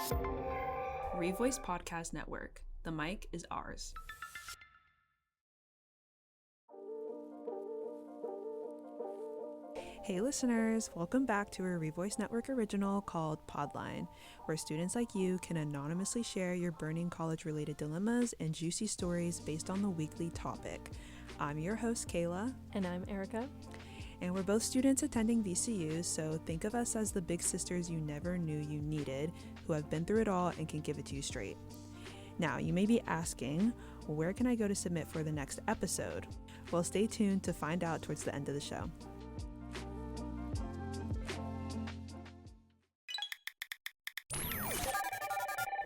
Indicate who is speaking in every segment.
Speaker 1: Revoice Podcast Network. The mic is ours.
Speaker 2: Hey listeners, welcome back to a Revoice Network original called Podline, where students like you can anonymously share your burning college-related dilemmas and juicy stories based on the weekly topic. I'm your host, Kayla.
Speaker 3: And I'm Erica.
Speaker 2: And we're both students attending VCU, so think of us as the big sisters you never knew you needed, who have been through it all and can give it to you straight. Now, you may be asking, where can I go to submit for the next episode? Well, stay tuned to find out towards the end of the show.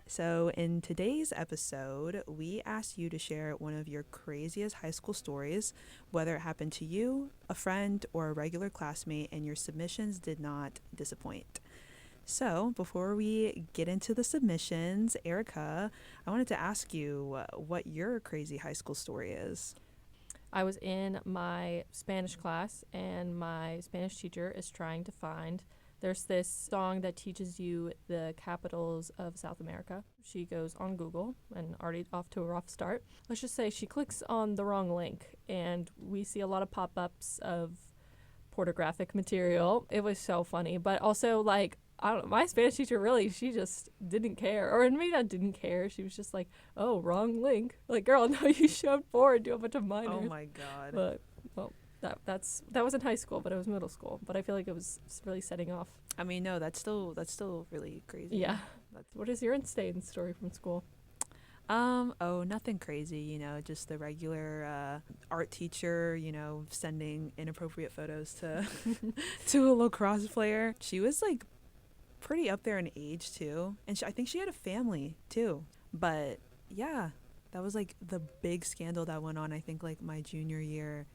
Speaker 2: So in today's episode, we asked you to share one of your craziest high school stories, whether it happened to you, a friend, or a regular classmate, and your submissions did not disappoint. So before we get into the submissions, Erica, I wanted to ask you what your crazy high school story is.
Speaker 3: I was in my Spanish class, and my Spanish teacher is trying to find... There's this song that teaches you the capitals of South America. She goes on Google and already off to a rough start. Let's just say she clicks on the wrong link and we see a lot of pop-ups of pornographic material. It was so funny, but also like, I don't know, my Spanish teacher really, she just didn't care. Or maybe not didn't care. She was just like, oh, wrong link. Like, girl, no, you showed porn to a bunch of minors.
Speaker 2: Oh my God.
Speaker 3: But, well, that was in high school, but it was middle school. But I feel like it was really setting off.
Speaker 2: I mean, no, that's still really crazy.
Speaker 3: Yeah. What is your insane story from school?
Speaker 2: Nothing crazy, just the regular art teacher, sending inappropriate photos to to a lacrosse player. She was like pretty up there in age too, and I think she had a family too. But yeah, that was like the big scandal that went on, I think, like my junior year,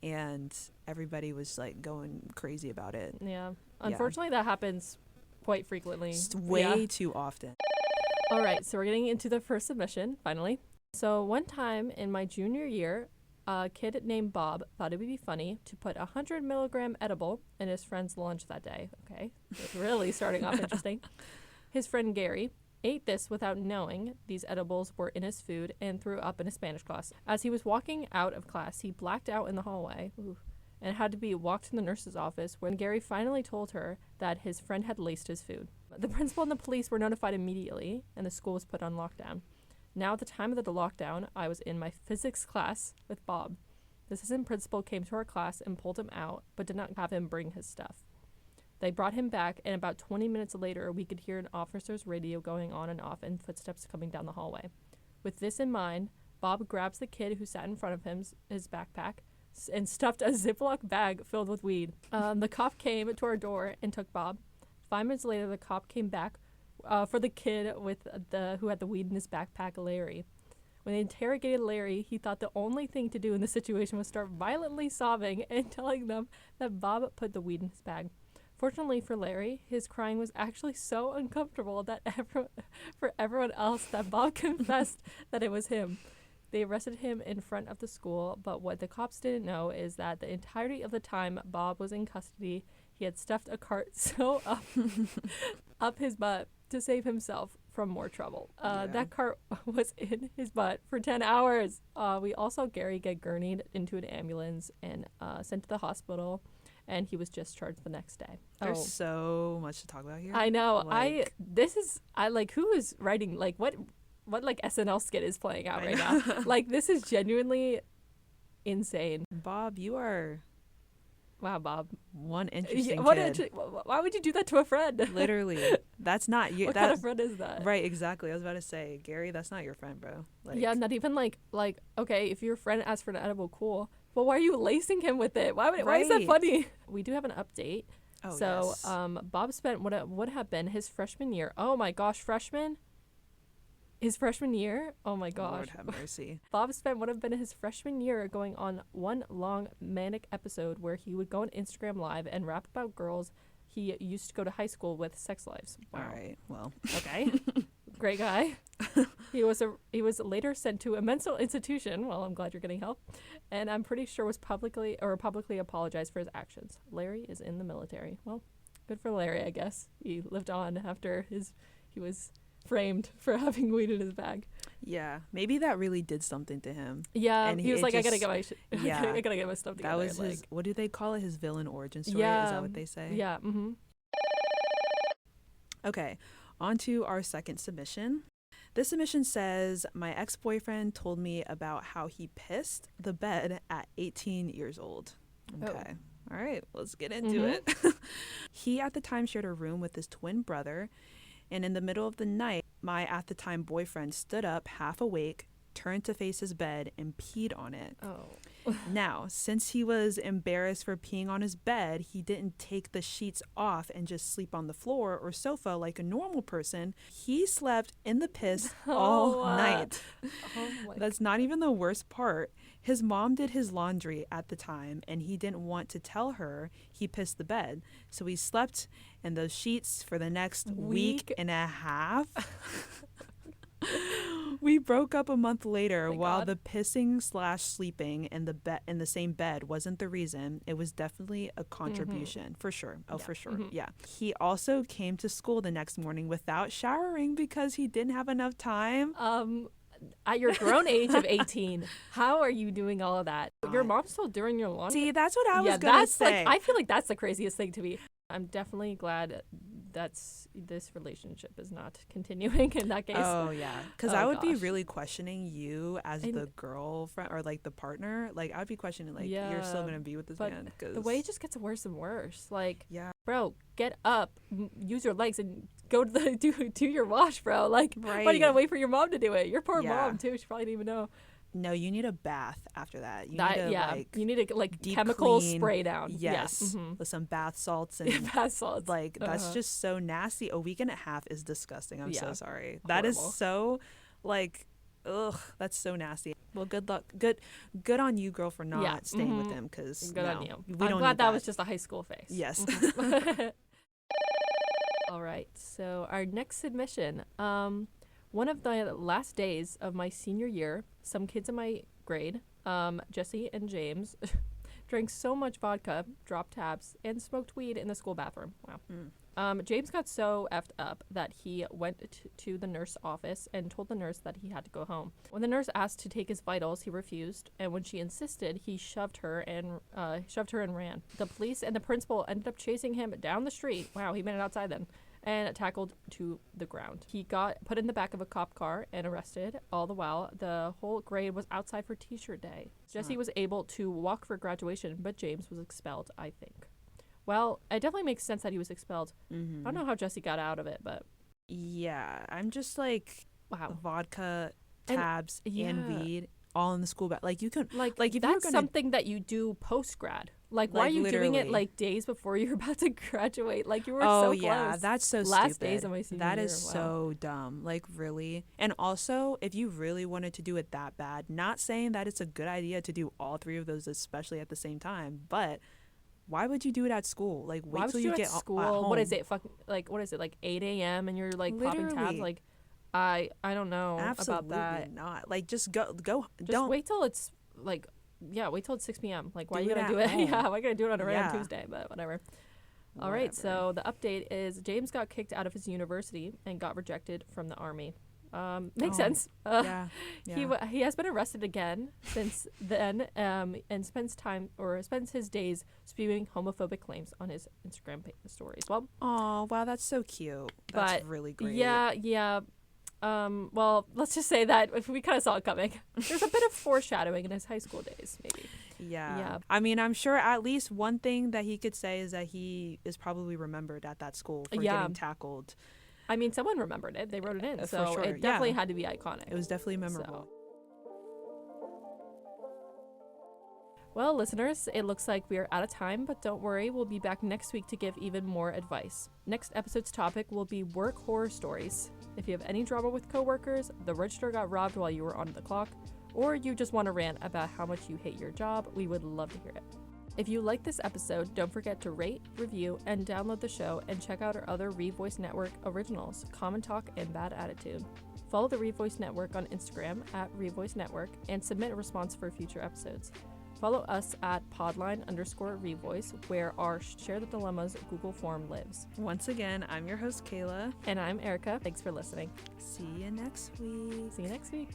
Speaker 2: and everybody was like going crazy about it.
Speaker 3: Yeah. Unfortunately, that happens quite frequently.
Speaker 2: Way too often.
Speaker 3: All right, so we're getting into the first submission, finally. So one time in my junior year, a kid named Bob thought it would be funny to put 100 milligram edible in his friend's lunch that day. Okay, it's really starting off interesting. His friend Gary ate this without knowing these edibles were in his food and threw up in his Spanish class. As he was walking out of class, he blacked out in the hallway. And had to be walked to the nurse's office when Gary finally told her that his friend had laced his food. The principal and the police were notified immediately, and the school was put on lockdown. Now, at the time of the lockdown, I was in my physics class with Bob. The assistant principal came to our class and pulled him out, but did not have him bring his stuff. They brought him back, and about 20 minutes later, we could hear an officer's radio going on and off and footsteps coming down the hallway. With this in mind, Bob grabs the kid who sat in front of him, his backpack, and stuffed a Ziploc bag filled with weed. The cop came to our door and took Bob. 5 minutes later, the cop came back for the kid who had the weed in his backpack, Larry. When they interrogated Larry, he thought the only thing to do in this situation was start violently sobbing and telling them that Bob put the weed in his bag. Fortunately for Larry, his crying was actually so uncomfortable that for everyone else that Bob confessed that it was him. They arrested him in front of the school, but what the cops didn't know is that the entirety of the time Bob was in custody, he had stuffed a cart so up his butt to save himself from more trouble. That cart was in his butt for 10 hours. We also Gary get gurneyed into an ambulance and sent to the hospital, and he was discharged the next day.
Speaker 2: There's so much to talk about here.
Speaker 3: I know. Who is writing, like, what like SNL skit is playing out right now? Like, this is genuinely insane.
Speaker 2: Bob, you are...
Speaker 3: Wow, Bob.
Speaker 2: One interesting kid.
Speaker 3: Why would you do that to a friend?
Speaker 2: Literally. That's not you.
Speaker 3: What kind of friend is that?
Speaker 2: Right, exactly. I was about to say, Gary, that's not your friend, bro. Like,
Speaker 3: yeah, not even like, okay, if your friend asks for an edible, cool. But why are you lacing him with it? Why is that funny? We do have an update.
Speaker 2: Oh,
Speaker 3: so,
Speaker 2: yes.
Speaker 3: Bob spent what would have been his freshman year. Oh my gosh, freshman? His freshman year? Oh my gosh.
Speaker 2: Lord have mercy.
Speaker 3: Bob spent what would have been his freshman year going on one long manic episode where he would go on Instagram Live and rap about girls he used to go to high school with sex lives. Wow.
Speaker 2: All right, well.
Speaker 3: Okay. Great guy. He was later sent to a mental institution. Well, I'm glad you're getting help. And I'm pretty sure was publicly apologized for his actions. Larry is in the military. Well, good for Larry, I guess. He lived on after he was framed for having weed in his bag.
Speaker 2: Yeah, maybe that really did something to him.
Speaker 3: Yeah,
Speaker 2: And
Speaker 3: he was like, I gotta
Speaker 2: just-
Speaker 3: get my shit.
Speaker 2: yeah.
Speaker 3: I gotta get my stuff together.
Speaker 2: That was his,
Speaker 3: like,
Speaker 2: what do they call it? His villain origin story?
Speaker 3: yeah,
Speaker 2: Is that what they say?
Speaker 3: Yeah. Mm-hmm.
Speaker 2: Okay, on to our second submission. This submission says, my ex-boyfriend told me about how he pissed the bed at 18 years old. Okay. All right, let's get into it. He at the time shared a room with his twin brother, and in the middle of the night, my at the time boyfriend stood up half awake, turned to face his bed, and peed on it.
Speaker 3: Oh.
Speaker 2: Now, since he was embarrassed for peeing on his bed, he didn't take the sheets off and just sleep on the floor or sofa like a normal person. He slept in the piss all night.
Speaker 3: Oh my
Speaker 2: That's not even the worst part. His mom did his laundry at the time, and he didn't want to tell her he pissed the bed. So he slept in those sheets for the next week and a half. We broke up a month later. While the pissing / sleeping in the same bed wasn't the reason, it was definitely a contribution for sure. Oh, for sure. Yeah. He also came to school the next morning without showering because he didn't have enough time.
Speaker 3: At your grown age of 18, how are you doing all of that? Your mom's still doing your laundry?
Speaker 2: See, that's what I was gonna say.
Speaker 3: Like, I feel like that's the craziest thing to me. I'm definitely glad this relationship is not continuing in that case.
Speaker 2: Oh yeah, because I would be
Speaker 3: gosh.
Speaker 2: really questioning you as the girlfriend or like the partner. Like I'd be questioning like you're still gonna be with this man. Cause
Speaker 3: the way it just gets worse and worse. Like,
Speaker 2: yeah,
Speaker 3: bro, get up, use your legs, and go to the do your wash, bro. Like,
Speaker 2: right.
Speaker 3: why do you gotta wait for your mom to do it? Your poor
Speaker 2: Yeah.
Speaker 3: mom too. She probably didn't even know.
Speaker 2: No, you need a bath after that. You
Speaker 3: need to like
Speaker 2: deep
Speaker 3: chemical
Speaker 2: clean.
Speaker 3: spray down.
Speaker 2: Yes,
Speaker 3: Yeah.
Speaker 2: with some bath salts and
Speaker 3: bath salts.
Speaker 2: like that's just so nasty. A week and a half is disgusting. I'm so sorry.
Speaker 3: Horrible.
Speaker 2: That is so like, ugh, that's so nasty. Well, good luck. Good on you, girl, for not staying with him. Because
Speaker 3: good on you.
Speaker 2: We
Speaker 3: I'm
Speaker 2: don't
Speaker 3: glad
Speaker 2: need
Speaker 3: that was just a high school phase.
Speaker 2: Yes.
Speaker 3: All right. So our next submission. One of the last days of my senior year, some kids in my grade, Jesse and James, drank so much vodka, dropped tabs, and smoked weed in the school bathroom. Wow. James got so effed up that he went to the nurse's office and told the nurse that he had to go home. When the nurse asked to take his vitals, he refused, and when she insisted, he shoved her and ran. The police and the principal ended up chasing him down the street. Wow, he made it outside then. And tackled to the ground. He got put in the back of a cop car and arrested. All the while, the whole grade was outside for T-shirt day. Jesse was able to walk for graduation, but James was expelled, I think. Well, it definitely makes sense that he was expelled. I don't know how Jesse got out of it, but...
Speaker 2: Yeah, I'm just like,
Speaker 3: wow.
Speaker 2: Vodka, tabs, and weed, all in the school bag. Like, you can...
Speaker 3: Like
Speaker 2: if
Speaker 3: that's
Speaker 2: you're
Speaker 3: something that you do post-grad. Like, why are you doing it, like, days before you're about to graduate? Like, you were so close. Oh, yeah,
Speaker 2: that's so
Speaker 3: Last
Speaker 2: stupid.
Speaker 3: days of my senior
Speaker 2: That
Speaker 3: year.
Speaker 2: is so dumb. Like, really? And also, if you really wanted to do it that bad, not saying that it's a good idea to do all three of those, especially at the same time, but why would you do it at school? Like, wait till you get
Speaker 3: school.
Speaker 2: At home.
Speaker 3: What is it? Like, what is it? Like 8 a.m. and you're, like, popping tabs? Like, I don't know
Speaker 2: Absolutely
Speaker 3: about that.
Speaker 2: not. Like, just go.
Speaker 3: Just
Speaker 2: don't
Speaker 3: wait till it's, like... Yeah, wait till it's 6 p.m. Like, why are you going to do
Speaker 2: at
Speaker 3: it?
Speaker 2: home.
Speaker 3: Yeah, why are you going to do it on a random Tuesday? But whatever. All right,
Speaker 2: Whatever.
Speaker 3: so the update is James got kicked out of his university and got rejected from the Army. Makes sense.
Speaker 2: Yeah.
Speaker 3: He has been arrested again since then and spends his days spewing homophobic claims on his Instagram stories. Well,
Speaker 2: oh, wow, that's so cute. That's really great.
Speaker 3: Yeah. Well, let's just say that if we kind of saw it coming. There's a bit of foreshadowing in his high school days, maybe.
Speaker 2: Yeah. I mean, I'm sure at least one thing that he could say is that he is probably remembered at that school for getting tackled.
Speaker 3: I mean, someone remembered it. They wrote it in. So
Speaker 2: sure.
Speaker 3: it definitely had to be iconic.
Speaker 2: It was definitely memorable.
Speaker 3: Well, listeners, it looks like we are out of time, but don't worry, we'll be back next week to give even more advice. Next episode's topic will be work horror stories. If you have any drama with coworkers, the register got robbed while you were on the clock, or you just want to rant about how much you hate your job, we would love to hear it. If you like this episode, don't forget to rate, review, and download the show, and check out our other Revoice Network originals, Common Talk and Bad Attitude. Follow the Revoice Network on Instagram @Revoice Network and submit a response for future episodes. Follow us at Podline_Revoice, where our Share the Dilemmas Google form lives.
Speaker 2: Once again, I'm your host, Kayla.
Speaker 3: And I'm Erica. Thanks for listening.
Speaker 2: See you next week.
Speaker 3: See you next week.